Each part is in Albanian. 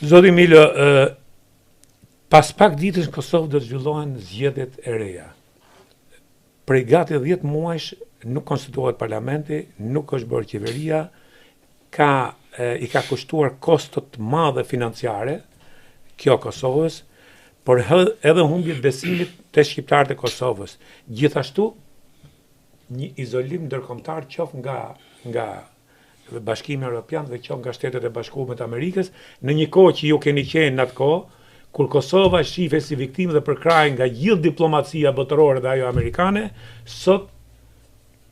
Zoti Milo, pas pak ditësh në Kosovë do të zhvillohen zgjedhjet e reja. Prej gati 10 muajsh nuk konstituohet parlamenti, nuk është bërë qeveria, i ka kushtuar kosto të madhe financiare kjo Kosovës, por edhe humbjet besimit të shqiptarët e Kosovës. Gjithashtu, një izolim ndërkombëtar qof nga Bashkimi Evropian dhe qof nga Shtetet e Bashkuara të Amerikës, në një kohë që ju keni qenë në atë kohë, kur Kosova shihet si viktimë dhe përkrahej nga gjithë diplomacia botërore dhe ajo amerikane, sot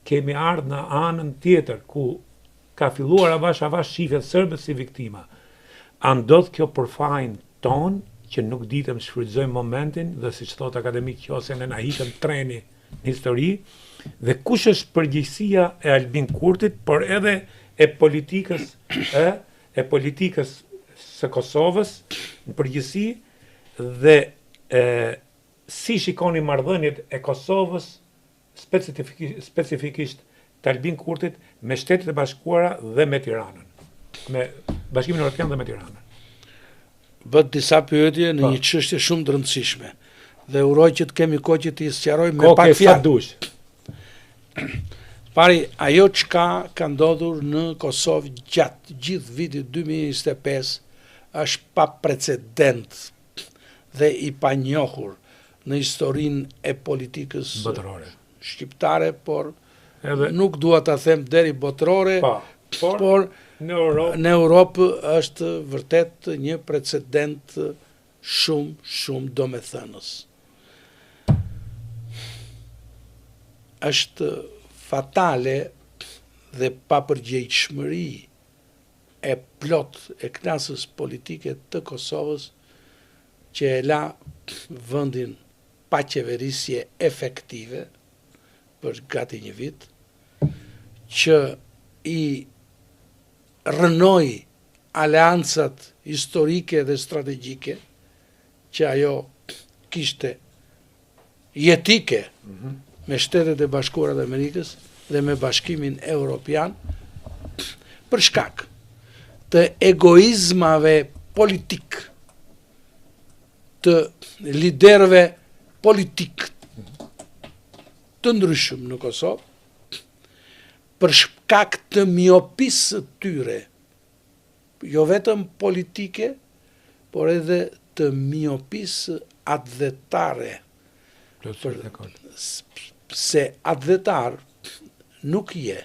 kemi ardhur në anën tjetër ku ka filluar avash shihet serbët si viktima. A ndodh kjo për fajin ton që nuk ditëm shfrytëzojmë momentin dhe siç thot akademik Qose ne na hikën treni në histori, dhe kush është përgjegjësia e Albin Kurtit, por edhe e politikës së Kosovës në përgjithësi, dhe si shikoni marrëdhëniet e Kosovës specifikisht të Albin Kurtit me Shtetet e Bashkuara dhe me Tiranën, me Bashkimin Evropian dhe me Tiranën. Bët disa pyetje në një çështje shumë të rëndësishme dhe uroj që të kemi kohë që t'i sqaroj me pak fjalë. Pari, ajo çka ka ndodhur në Kosovë gjatë gjithë vitit 2025 është pa precedent dhe i panjohur në historinë e politikës botërore shqiptare, por nuk dua ta them deri botërore, por në Europë është vërtet një precedent shumë domethënës. Është fatale dhe papërgjegjshmëri e plot e klasës politike të Kosovës që e la vendin pa qeverisje efektive për gati një vit, që i rënoi aleancat historike dhe strategjike që ajo kishte jetike me Shtetet e Bashkuara të Amerikës dhe me Bashkimin Evropian, për shkak të egoizmave politik të liderëve politik të ndryshëm në Kosovë, për shkak të miopisë së tyre, jo vetëm politike, por edhe të miopisë atdhetare. Se atdhetar nuk je